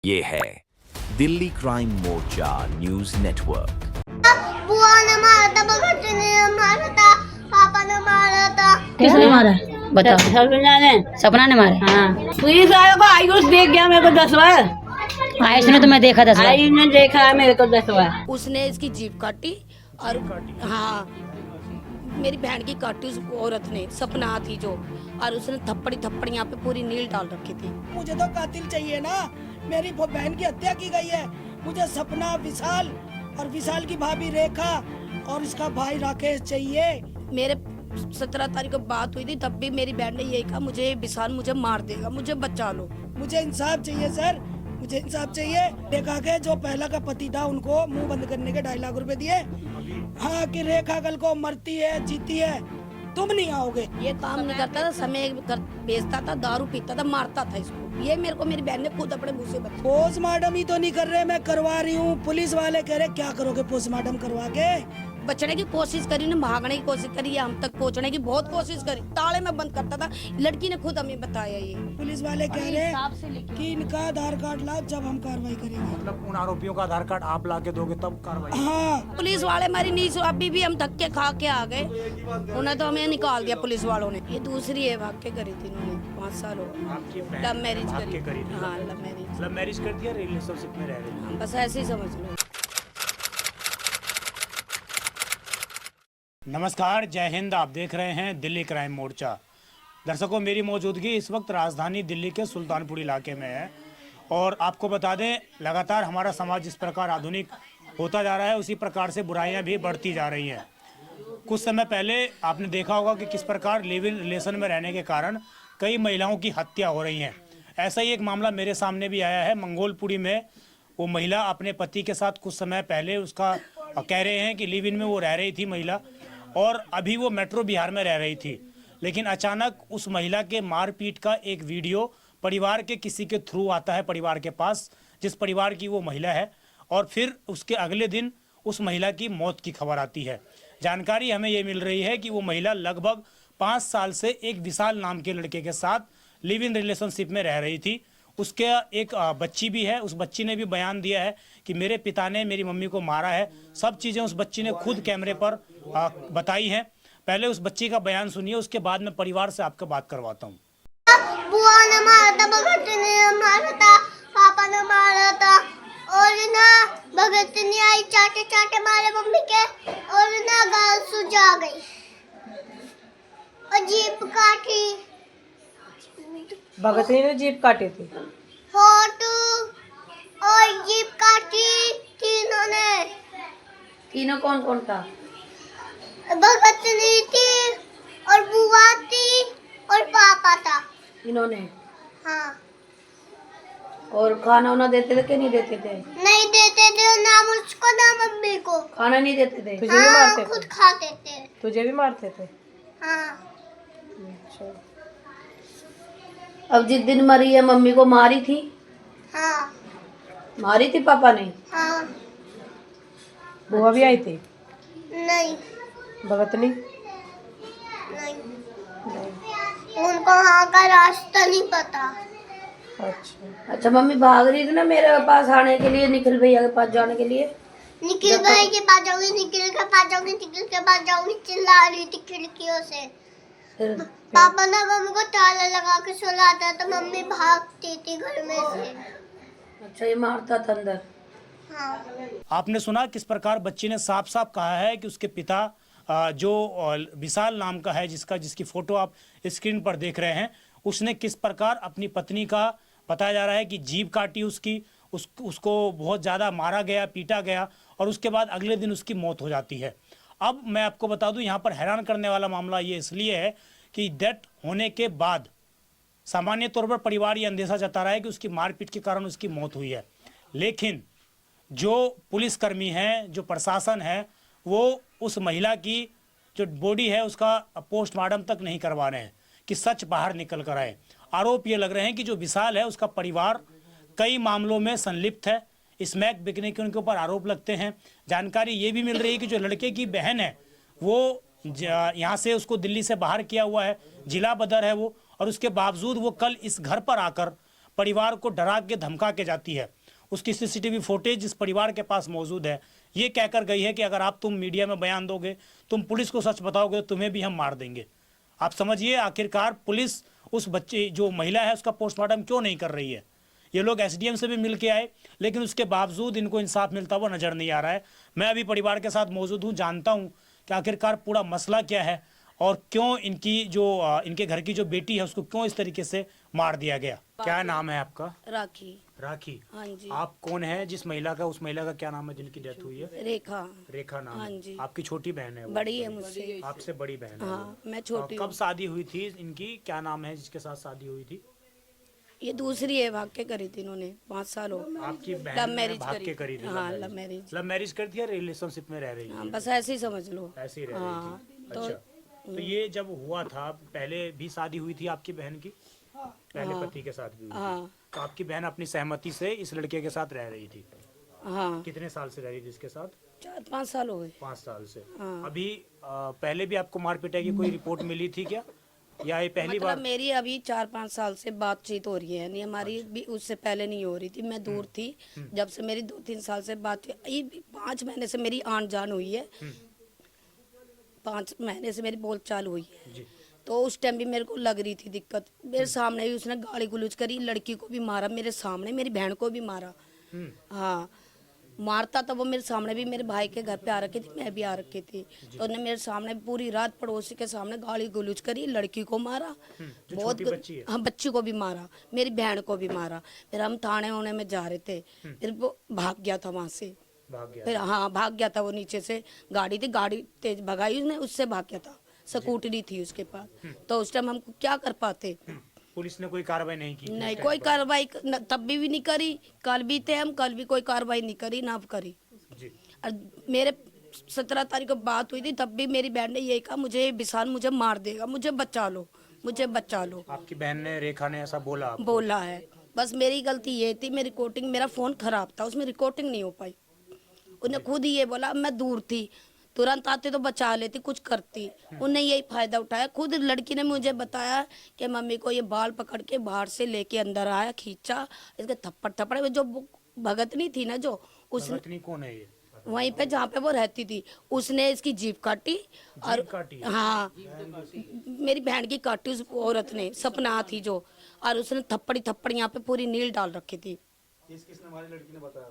ये है दिल्ली क्राइम मोर्चा news network. बुआ ने मारा था, भगत सिंह ने मारा था, पापा ने मारा था। किसने मारा बताओ। सपना ने। सपना ने मारा। हाँ पुलिस वालों को आयुष देख गया मेरे को 10 बार। आयुष ने तो मैं देखा 10 बार। आयुष ने देखा है मेरे को 10 बार। उसने इसकी जीभ काटी और हाँ मेरी बहन की काटी उस औरत ने, सपना थी जो, और उसने थप्पड़ी यहाँ पे पूरी नील डाल रखी थी। मुझे तो कातिल चाहिए ना, मेरी बहन की हत्या की गई है। मुझे सपना, विशाल और विशाल की भाभी रेखा और इसका भाई राकेश चाहिए। मेरे 17 तारीख को बात हुई थी, तब भी मेरी बहन ने यही कहा मुझे विशाल मुझे मार देगा, मुझे बचा लो। मुझे इंसाफ चाहिए सर, मुझे इंसाफ चाहिए। रेखा के जो पहला का पति था उनको मुंह बंद करने के 2.5 लाख रुपए दिए। हाँ कि रेखा कल को मरती है जीती है तुम नहीं आओगे। ये काम नहीं करता था, समय बेचता था, दारू पीता था, मारता था इसको। ये मेरे को मेरी बहन ने खुद अपने मुंह से बताया। पोस्टमार्टम ही तो नहीं कर रहे, मैं करवा रही हूँ। पुलिस वाले कह रहे क्या करोगे पोस्टमार्टम करवा के। बचने की कोशिश करी ने, भागने की कोशिश करी, या हम तक पहुंचने की बहुत कोशिश करी। ताले में बंद करता था, लड़की ने खुद हमें बताया। ये पुलिस वाले कह रहे हैं कि इनका आधार कार्ड लाओ जब हम कार्रवाई करेंगे। मतलब उन आरोपियों का आधार कार्ड आप लाके दोगे तब कार्रवाई? हाँ पुलिस वाले हमारी नीच, अभी भी हम धक्के खा के आ गए। उन्हें तो हमें निकाल दिया पुलिस वालों ने। ये दूसरी है, भाग के करी थी इन्होंने, 5 साल हो गए। लव मैरिज करी थी। हाँ लव मैरिज कर दिया, रिलेशनशिप में रह रहे हैं। बस ऐसे ही समझ लो। नमस्कार, जय हिंद। आप देख रहे हैं दिल्ली क्राइम मोर्चा। दर्शकों, मेरी मौजूदगी इस वक्त राजधानी दिल्ली के सुल्तानपुर इलाके में है और आपको बता दें, लगातार हमारा समाज जिस प्रकार आधुनिक होता जा रहा है उसी प्रकार से बुराइयां भी बढ़ती जा रही हैं। कुछ समय पहले आपने देखा होगा कि किस प्रकार लिव इन रिलेशन में रहने के कारण कई महिलाओं की हत्या हो रही हैं। ऐसा ही एक मामला मेरे सामने भी आया है। मंगोलपुरी में वो महिला अपने पति के साथ कुछ समय पहले उसका कह रहे हैं कि लिव इन में वो रह रही थी महिला, और अभी वो मेट्रो बिहार में रह रही थी। लेकिन अचानक उस महिला के मारपीट का एक वीडियो परिवार के किसी के थ्रू आता है परिवार के पास, जिस परिवार की वो महिला है, और फिर उसके अगले दिन उस महिला की मौत की खबर आती है। जानकारी हमें ये मिल रही है कि वो महिला लगभग 5 साल से एक विशाल नाम के लड़के के साथ लिव इन रिलेशनशिप में रह रही थी। उसके एक बच्ची भी है। उस बच्ची ने भी बयान दिया है कि मेरे पिता ने मेरी मम्मी को मारा है। सब चीज़ें उस बच्ची ने खुद कैमरे पर बताई हैं। पहले उस बच्ची का बयान सुनिए, उसके बाद मैं परिवार से आपको बात करवाता हूँ। बुआ ने मारा था, भगत सिंह ने मारा था, पापा ने मारा था, और ना भगत सिंह ने आई चाटे चाटे मारे मम्मी के, और ना गाल सुजा गई और जीप काटी। भगत सिंह ने जीप काटी थी। फोटो और जीप काटी तीनों ने। तीनों कौन कौन था? भगत सिंह थी और बुआ थी और पापा था। इन्होंने? हाँ। और खाना वाना देते थे कि नहीं देते थे? नहीं देते थे, ना मुझको ना मम्मी को। खाना नहीं देते थे? तुझे भी मारते खुद थे? खाते थे। तुझे भी मारते थे? हाँ। अच्छा। अब जिस दिन मरी है मम्मी को मारी थी? हाँ। मारी थी पापा ने? हाँ। बुआ भी आई थी? नहीं भगत नहीं? नहीं, उनको वहाँ का रास्ता नहीं पता। अच्छा। अच्छा, मम्मी भाग रही थी ना मेरे पास आने के लिए, निखिल भैया के पास जाने के लिए। निखिल भाई के पास जाऊंगी, निखिल के पास जाऊंगी, निखिल के पास जाऊंगी, चिल्ला रही थी खिड़कियों से। फिर पापा ना मम्मी को ताला लगा के सुलाता तो मम्मी भागती थी घर में से। अच्छा, ये मारता था अंदर? हाँ। आपने सुना किस प्रकार बच्ची ने साफ साफ कहा है कि उसके पिता जो विशाल नाम का है, जिसकी फोटो आप स्क्रीन पर देख रहे हैं, उसने किस प्रकार अपनी पत्नी का बताया जा रहा है कि जीभ काटी उसकी, उसको बहुत ज़्यादा मारा गया, पीटा गया, और उसके बाद अगले दिन उसकी मौत हो जाती है। अब मैं आपको बता दूं, यहाँ पर हैरान करने वाला मामला ये इसलिए है कि डेथ होने के बाद सामान्य तौर पर परिवार ये अंदेशा जता रहा है कि उसकी मारपीट के कारण उसकी मौत हुई है। लेकिन जो पुलिसकर्मी हैं, जो प्रशासन है, वो उस महिला की जो बॉडी है उसका पोस्टमार्टम तक नहीं करवा रहे हैं कि सच बाहर निकल कर आए। आरोप ये लग रहे हैं कि जो विशाल है उसका परिवार कई मामलों में संलिप्त है। स्मैक बिकने के उनके ऊपर आरोप लगते हैं। जानकारी ये भी मिल रही है कि जो लड़के की बहन है वो यहाँ से उसको दिल्ली से बाहर किया हुआ है, जिला बदर है वो, और उसके बावजूद वो कल इस घर पर आकर परिवार को डरा के धमका के जाती है। उसकी सीसीटीवी फुटेज इस परिवार के पास मौजूद है। ये कहकर गई है कि अगर आप तुम मीडिया में बयान दोगे, तुम पुलिस को सच बताओगे, तुम्हें भी हम मार देंगे। आप समझिए आखिरकार पुलिस उस बच्चे जो महिला है उसका पोस्टमार्टम क्यों नहीं कर रही है। ये लोग एसडीएम से भी मिल के आए, लेकिन उसके बावजूद इनको इंसाफ मिलता हुआ नजर नहीं आ रहा है। मैं अभी परिवार के साथ मौजूद हूँ, जानता हूँ कि आखिरकार पूरा मसला क्या है और क्यों इनके घर की जो बेटी है उसको क्यों इस तरीके से मार दिया गया। क्या नाम है आपका? राखी। राखी। हाँ जी। आप कौन है जिस महिला का, उस महिला का क्या नाम है जिनकी डेथ हुई है? रेखा। रेखा नाम हाँ है। जी। आपकी छोटी बहन है वो? बड़ी है मुझसे। आपसे बड़ी बहन है हाँ, वो। मैं छोटी कब हूँ। शादी हुई थी इनकी? क्या नाम है जिसके साथ शादी हुई थी? ये दूसरी है, भाग के करी थी इन्होंने, 5 साल हो। आपकी लव बहन ने मैरिज भाग के करी थी? हाँ, लव मैरिज। लव मैरिज कर दिया, रिलेशनशिप में रह रही हाँ, थी? बस ऐसे ही समझ लो। ऐसे ही रह रही हाँ, थी। अच्छा, तो ये जब हुआ था, पहले भी शादी हुई थी आपकी बहन की? पहले पति के साथ भी हुई थी। हाँ। तो आपकी बहन अपनी सहमति से इस लड़के के साथ रह रही थी? हाँ, कितने साल से रह रही थी इसके साथ? 4-5 साल हो गए। 5 साल से। हाँ। अभी पहले भी आपको मार पिटाई की कोई रिपोर्ट मिली थी क्या, या ये पहली मतलब बार? मेरी अभी 4-5 साल से बातचीत हो रही है, नहीं हमारी भी उससे पहले नहीं हो रही थी। मैं दूर थी, जब से मेरी 2-3 साल से बात हुई। ये 5 महीने से मेरी आन जान हुई है। 5 महीने से मेरी बोलचाल हुई है। जी। तो उस टाइम भी मेरे को लग रही थी दिक्कत। मेरे सामने भी उसने गाली गलौज करी, लड़की को भी मारा मेरे सामने, मेरी बहन को भी मारा। हाँ, मारता था वो मेरे सामने भी। मेरे भाई के घर पे आ रखी थी, मैं भी आ रखी थी। तो उन्होंने मेरे सामने पूरी रात पड़ोसी के सामने गाली गलौज करी, लड़की को मारा, बहुत बच्ची है। हाँ, बच्ची को भी मारा, मेरी बहन को भी मारा। फिर हम थाने होने में जा रहे थे, फिर वो भाग गया था वहां से। भाग गया? फिर हाँ, भाग गया था वो। नीचे से गाड़ी थी, गाड़ी तेज भगाई उसने, उससे भाग गया था। स्कूटरी थी उसके पास। तो उस टाइम हम क्या कर पाते? पुलिस ने कोई कार्रवाई नहीं की? नहीं, कोई कार्रवाई तब भी नहीं करी। कल भी थे हम, कल भी कोई कार्रवाई नहीं करी, ना करी। जी। और मेरे 17 तारीख को बात हुई थी, तब भी मेरी बहन ने यही कहा, मुझे विशाल मुझे मार देगा, मुझे बचा लो, मुझे बचा लो। आपकी बहन ने, रेखा ने ऐसा बोला आपको? बोला है। बस मेरी गलती ये थी, मेरी रिकॉर्डिंग, मेरा फोन खराब था, उसमें रिकॉर्डिंग नहीं हो पाई। उन्हें खुद ही ये बोला, मैं दूर थी, तुरंत आते तो बचा लेती, कुछ करती। उन्हें यही फायदा उठाया। खुद लड़की ने मुझे बताया कि मम्मी को ये बाल पकड़ के बाहर से लेके अंदर आया, खींचा, इसके थप्पड़ थप्पड़। जो भगतनी थी ना, जो उसने, भगतनी कौन है ये? वहीं पे जहाँ पे वो रहती थी, उसने इसकी जीभ काटी। और काटी? हाँ, मेरी बहन की काटी उस औरत ने, सपना थी जो। और उसने थप्पड़ी थप्पड़ी यहाँ पे पूरी नील डाल रखी थी। किसने, हमारी लड़की ने बताया?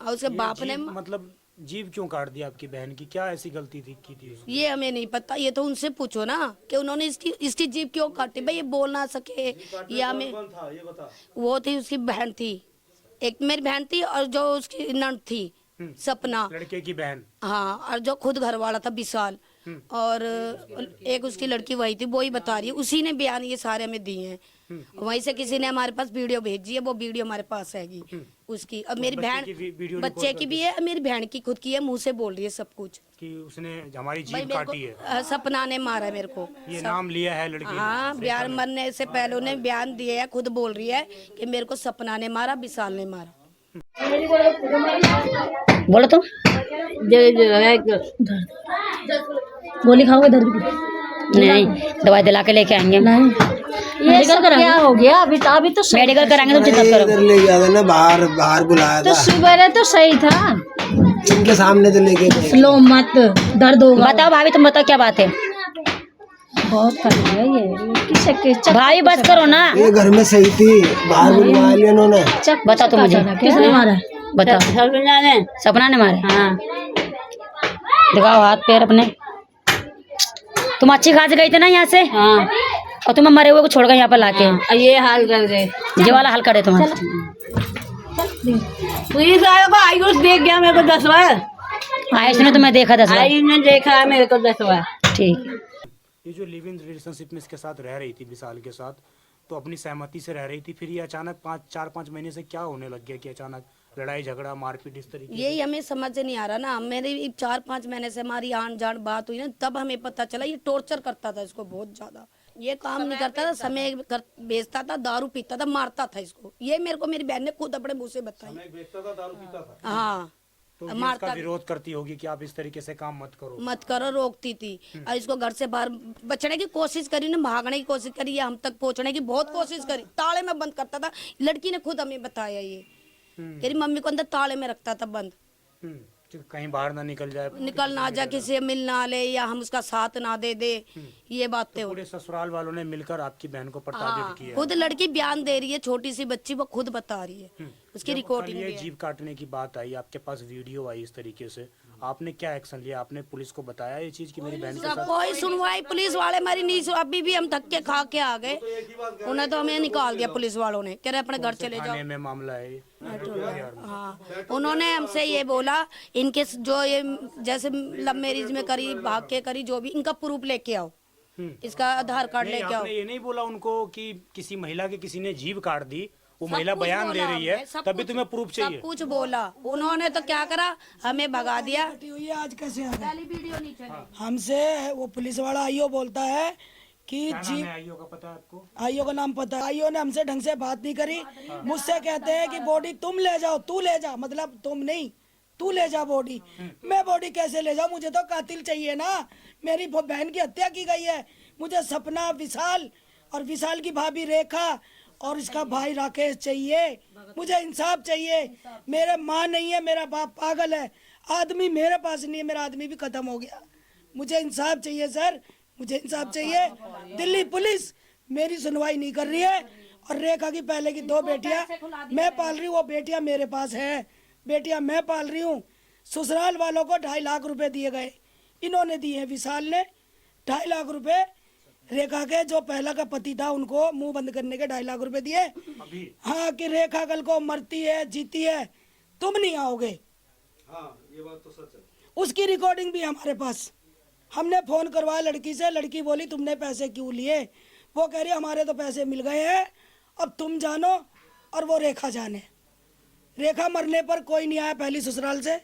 और उसके बाप ने, मतलब जीभ क्यों काट दिया आपकी बहन की? क्या ऐसी गलती थी की थी उसने? ये हमें नहीं पता, ये तो उनसे पूछो ना कि उन्होंने इसकी जीभ क्यों काटी। भाई ये बोल ना सके, या हमें। वो थी, उसकी बहन थी, एक मेरी बहन थी, और जो उसकी नंद थी सपना, लड़के की बहन। हाँ, और जो खुद घर वाला था विशाल, और एक उसकी लड़की वही थी, वो ही बता रही है। उसी ने बयान ये सारे हमें दिए हैं। वहीं से किसी ने हमारे पास वीडियो भेजी है, वो वीडियो हमारे पास हैगी उसकी। अब मेरी बहन, बच्चे की भी है, मेरी बहन की खुद की है, मुंह से बोल रही है सब कुछ कि उसने हमारी भाई जीभ मेरे काटी है। को सपना ने मारा है मेरे को। ये नाम लिया है लड़की ने? हाँ, बयान मरने से पहले उन्हें बयान दिया है, खुद बोल रही है कि मेरे को सपना ने मारा, विशाल ने मारा। बोलो तुम। गोली खाओगे दर्द की? नहीं, दवाई दिला के लेके आएंगे। नहीं, मेडिकल कराएंगे। क्या हो गया? अभी तो मेडिकल कराएंगे, तुम चिंता करो। ले गया था ना, बाहर बुलाया था। सुबह तो सही था, इनके सामने तो लेके गए। लो मत, दर्द होगा। बताओ भाभी, तुम बताओ क्या बात है? बहुत कर दिया ये। भाई बस करो ना। ये घर में सही थी, बाहर बुलवा लिया उन्होंने। बताओ तुम मुझे, किसने मारा? बताओ। सपना ने मारे? हाँ, दिखाओ हाथ पैर अपने। तुम अच्छी खासी गई थे ना यहाँ से? हाँ। और तुम्हें मरे हुए को छोड़ गए यहाँ पर लाके। हाँ। ये हाल कर दे, ये वाला हाल करे तुम्हारा। पुलिस वालों को आयुष देख गया मेरे को 10 बार। आयुष ने तुम्हें देखा 10 बार? आयुष ने देखा है मेरे को 10 बार। ठीक। ये जो लिव इन रिलेशनशिप में इसके साथ रह रही थी, विशाल के साथ, तो अपनी सहमति से रह रही थी, फिर ये अचानक 4-5 महीने से क्या होने लग गया कि अचानक लड़ाई झगड़ा मारपीट इस तरीके? यही हमें समझ नहीं आ रहा ना। मेरी 4-5 महीने से हमारी आन जान बात हुई ना, तब हमें पता चला ये टॉर्चर करता था इसको बहुत ज्यादा। ये काम नहीं करता था, समय बेचता था, दारू पीता था, मारता था इसको। ये मेरे को मेरी बहन ने खुद अपने मुंह से बताया। बेचता था, दारू पीता था? हाँ, तो ये मारता उसका विरोध करती होगी कि आप इस तरीके से काम मत करो। रोकती थी और इसको घर से बाहर बचने की कोशिश करी ना, भागने की कोशिश करी, या हम तक पहुंचने की बहुत कोशिश करी, ताले में बंद करता था। लड़की ने खुद हमें बताया ये, तेरी मम्मी को अंदर ताले में रखता था बंद, कहीं बाहर ना निकल जाए, निकल ना जा, किसी से मिल ना ले, या हम उसका साथ ना दे दे, ये बातें हो। पूरे ससुराल वालों ने मिलकर आपकी बहन को प्रताड़ित किया। खुद लड़की बयान दे रही है, छोटी सी बच्ची, वो खुद बता रही है, उसकी रिकॉर्डिंग ये भी है। जीभ काटने की बात आई, आपके पास वीडियो आई इस तरीके से, आपने क्या एक्शन लिया? आपने पुलिस को बताया ये चीज कि मेरी बहन के साथ? कोई सुनवाई पुलिस वाले हमारी नहीं अभी भी हम धक्के खा के आ गए, उन्हें तो हमें निकाल दिया पुलिस वालों ने, कह रहे अपने घर चले जाओ। थाने में मामला है ये? हाँ, उन्होंने हमसे ये बोला, इनके जो ये जैसे लव मैरिज में करी, भाग के करी, जो भी, इनका प्रूफ लेके आओ, इसका आधार कार्ड नहीं, लेके आओ। आपने ये नहीं बोला उनको कि किसी महिला के किसी ने जीभ काट दी, वो महिला बयान दे रही है, तभी तुम्हें प्रूफ चाहिए? सब कुछ बोला उन्होंने, तो क्या करा, हमें भगा दिया। हुई है, आज कैसे आ गए? पहली वीडियो नहीं चली। हमसे वो पुलिस वाला आईओ बोलता है कि जी, आईओ का पता है आपको? आईओ का नाम पता है। आईओ ने हमसे ढंग से बात नहीं करी, मुझसे कहते हैं कि बॉडी तुम ले जाओ, तू ले जा, मतलब तुम नहीं, तू ले जा बॉडी। मैं बॉडी कैसे ले जाऊं? मुझे तो कातिल चाहिए ना, मेरी बहन की हत्या की गई है, मुझे सपना, विशाल और विशाल की भाभी रेखा और इसका भाई राकेश चाहिए, मुझे इंसाफ चाहिए। मेरे माँ नहीं है, मेरा बाप पागल है, आदमी मेरे पास नहीं है, मेरा आदमी भी खत्म हो गया, मुझे इंसाफ चाहिए सर, मुझे इंसाफ चाहिए। दिल्ली पुलिस मेरी सुनवाई नहीं कर रही है, और रेखा की पहले की 2 बेटियां मैं पाल रही हूँ, वो बेटियां मेरे पास है, बेटियां मैं पाल रही हूँ। ससुराल वालों को 2.5 लाख रुपए दिए गए, इन्होंने दिए हैं, विशाल ने 2.5 लाख रुपए, रेखा के जो पहला का पति था उनको मुंह बंद करने के 2.5 लाख रुपए दिए। हाँ, कि रेखा कल को मरती है, जीती है, तुम नहीं आओगे। हाँ, ये बात तो सच है। उसकी रिकॉर्डिंग भी हमारे पास, हमने फोन करवाया लड़की से, लड़की बोली तुमने पैसे क्यों लिए? वो कह रही हमारे तो पैसे मिल गए हैं, अब तुम जानो और वो रेखा जाने। रेखा मरने पर कोई नहीं आया पहली ससुराल से,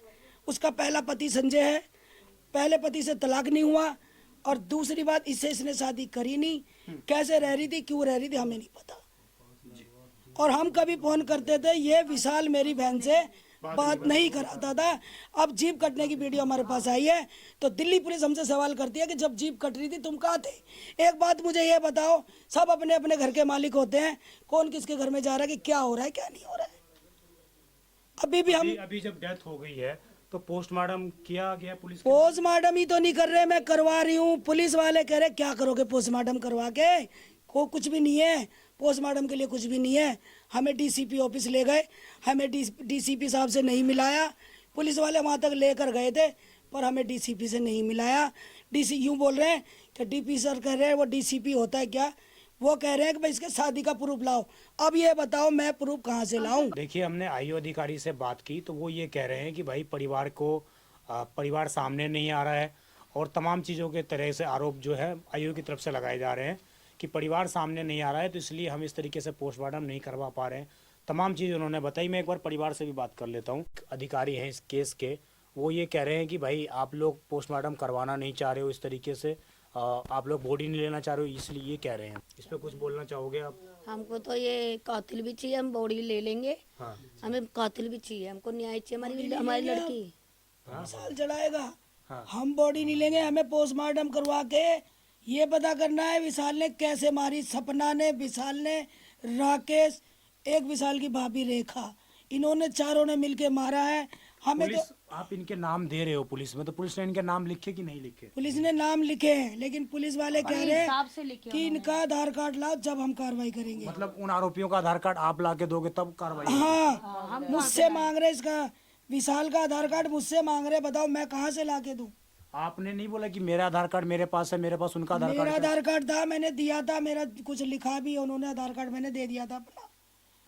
उसका पहला पति संजय है, पहले पति से तलाक नहीं हुआ, और दूसरी बात इससे इसने शादी करी नहीं, कैसे रह रही थी, क्यों रह रही थी, हमें नहीं पता। और हम कभी फोन करते थे, ये विशाल मेरी बहन से बात नहीं कराता था। अब जीप कटने की वीडियो हमारे पास आई है, तो दिल्ली पुलिस हमसे सवाल करती है कि जब जीप कट रही थी तुम कहाँ थे? एक बात मुझे ये बताओ, सब अपने अपने घर के मालिक होते हैं, कौन किसके घर में जा रहा है कि क्या हो रहा है क्या नहीं हो रहा है। अभी भी हम अभी जब डेथ हो गई है तो पोस्टमार्टम किया गया पुलिस? पोस्टमार्टम ही तो नहीं कर रहे, मैं करवा रही हूँ। पुलिस वाले कह रहे क्या करोगे पोस्टमार्टम करवा के, को कुछ भी नहीं है, पोस्टमार्टम के लिए कुछ भी नहीं है। हमें डीसीपी ऑफिस ले गए, हमें डीसीपी साहब से नहीं मिलाया, पुलिस वाले वहाँ तक लेकर गए थे पर हमें डीसीपी से नहीं मिलाया। डीसी यूँ बोल रहे हैं कि डीपी सर कह रहे हैं वो डीसीपी होता है क्या, वो कह रहे हैं कि भाई इसके शादी का प्रूफ लाओ। अब ये बताओ मैं प्रूफ कहाँ से लाऊं? देखिए, हमने आईओ अधिकारी से बात की तो वो ये कह रहे हैं कि भाई परिवार सामने नहीं आ रहा है, और तमाम चीज़ों के तरह से आरोप जो है आईओ की तरफ से लगाए जा रहे हैं कि परिवार सामने नहीं आ रहा है, तो इसलिए हम इस तरीके से पोस्टमार्टम नहीं करवा पा रहे हैं। तमाम चीज़ उन्होंने बताई। मैं एक बार परिवार से भी बात कर लेता हूँ। अधिकारी हैं इस केस के, वो ये कह रहे हैं कि भाई आप लोग पोस्टमार्टम करवाना नहीं चाह रहे हो, इस तरीके से आप लोग बॉडी नहीं लेना चाह रहे हो, इसलिए ये कह रहे हैं। इस पर कुछ बोलना चाहोगे आप? हमको तो ये कातिल भी चाहिए, हम बॉडी ले लेंगे। हाँ। हमें कातिल भी चाहिए, हमको न्याय चाहिए, हमारी लड़की साल जलाएगा। हाँ। हम बॉडी नहीं लेंगे, हमें पोस्टमार्टम करवा के ये पता करना है विशाल ने कैसे मारी, सपना ने, विशाल ने, राकेश, एक विशाल की भाभी रेखा, इन्होंने चारों ने मिलके मारा है हमें। तो आप इनके नाम दे रहे हो पुलिस में, तो पुलिस ने इनके नाम लिखे कि नहीं लिखे? पुलिस ने नाम लिखे हैं, लेकिन पुलिस वाले कह रहे हैं कि इनका आधार कार्ड लाओ जब हम कार्रवाई करेंगे। मतलब उन आरोपियों का आधार कार्ड आप ला के दोगे तब कार्रवाई? हाँ, मुझसे मांग रहे, इसका विशाल का आधार कार्ड मुझसे मांग रहे, बताओ मैं कहाँ से ला के दूं? आपने नहीं बोला कि मेरा आधार कार्ड मेरे पास है, मेरे पास उनका आधार कार्ड? मेरा आधार कार्ड था, मैंने दिया था, मेरा कुछ लिखा भी, उन्होंने आधार कार्ड मैंने दे दिया था अपना,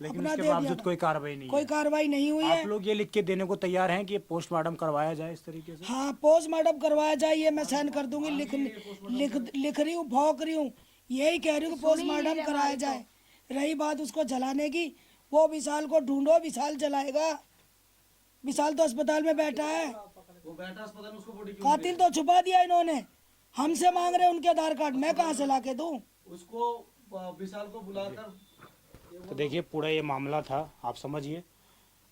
लेकिन उसके बावजूद कोई कार्रवाई नहीं? कोई कार्रवाई नहीं हुई है। आप लोग ये लिख के देने को तैयार हैं कि पोस्टमार्टम करवाया जाए इस तरीके से? हाँ, पोस्टमार्टम करवाया जाए, ये मैं साइन कर दूंगी। लिख रही हूँ, भौंक रही हूँ, यही कह रही हूँ कि पोस्टमार्टम कराया जाए। रही बात उसको जलाने की, वो विशाल को ढूंढो, विशाल जलाएगा। विशाल तो अस्पताल में बैठा है, वो बैठा अस्पताल में, उसको बॉडी क्यों? कातिल तो छुपा दिया इन्होंने, हमसे मांग रहे उनके आधार कार्ड, मैं कहाँ से लाके दूं? उसको विशाल को बुलाकर। तो देखिए, पूरा ये मामला था, आप समझिए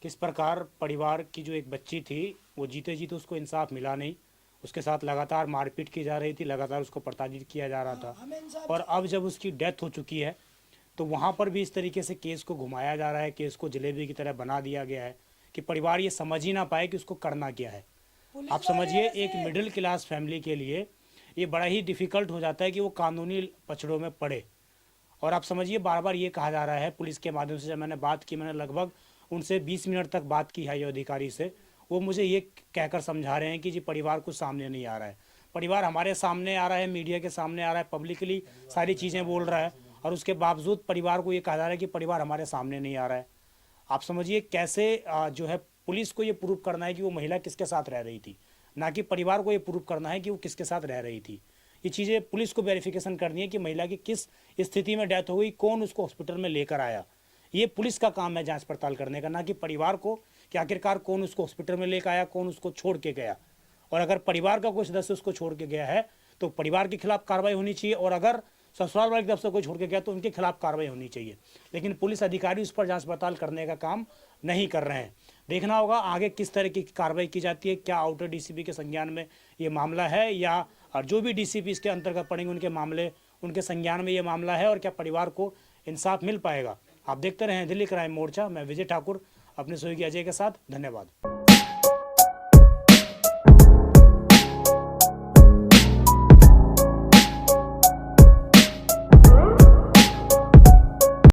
किस प्रकार परिवार की जो एक बच्ची थी वो जीते जीते उसको इंसाफ मिला नहीं, उसके साथ लगातार मारपीट की जा रही थी, लगातार उसको प्रताड़ित किया जा रहा था। और अब जब उसकी डेथ हो चुकी है तो वहाँ पर भी इस तरीके से केस को घुमाया जा रहा है, केस को जलेबी की तरह बना दिया गया है कि परिवार ये समझ ही ना पाए कि उसको करना क्या है। आप समझिए एक मिडिल क्लास फैमिली के लिए ये बड़ा ही डिफ़िकल्ट हो जाता है कि वो कानूनी पचड़ों में पड़े। और आप समझिए बार बार ये कहा जा रहा है पुलिस के माध्यम से, जब मैंने बात की, मैंने लगभग उनसे 20 मिनट तक बात की है ये अधिकारी से, वो मुझे ये कहकर समझा रहे हैं कि जी परिवार कुछ सामने नहीं आ रहा है। परिवार हमारे सामने आ रहा है, मीडिया के सामने आ रहा है, पब्लिकली सारी चीज़ें बोल रहा है, और उसके बावजूद परिवार को ये कहा जा रहा है कि परिवार हमारे सामने नहीं आ रहा है। आप समझिए कैसे जो है पुलिस को ये प्रूव करना है कि वो महिला किसके साथ रह रही थी, ना कि परिवार को ये प्रूव करना है कि वो किसके साथ रह रही थी। ये चीज़ें पुलिस को वेरिफिकेशन करनी है कि महिला की किस स्थिति में डेथ हो गई, कौन उसको हॉस्पिटल में लेकर आया। ये पुलिस का काम है जांच पड़ताल करने का, ना कि परिवार को कि आखिरकार कौन उसको हॉस्पिटल में लेकर आया, कौन उसको छोड़ के गया। और अगर परिवार का कोई सदस्य उसको छोड़ के गया है तो परिवार के खिलाफ कार्रवाई होनी चाहिए, और अगर ससुराल वाले की तरफ से कोई छोड़ के गया तो उनके खिलाफ कार्रवाई होनी चाहिए। लेकिन पुलिस अधिकारी उस पर जांच पड़ताल करने का काम नहीं कर रहे हैं। देखना होगा आगे किस तरह की कार्रवाई की जाती है, क्या आउटर डीसीपी के संज्ञान में ये मामला है, या जो भी डीसीपी इसके अंतर्गत पड़ेंगे उनके मामले, उनके संज्ञान में ये मामला है, और क्या परिवार को इंसाफ मिल पाएगा। आप देखते रहें दिल्ली क्राइम मोर्चा। मैं विजय ठाकुर अपने सहयोगी अजय के साथ। धन्यवाद।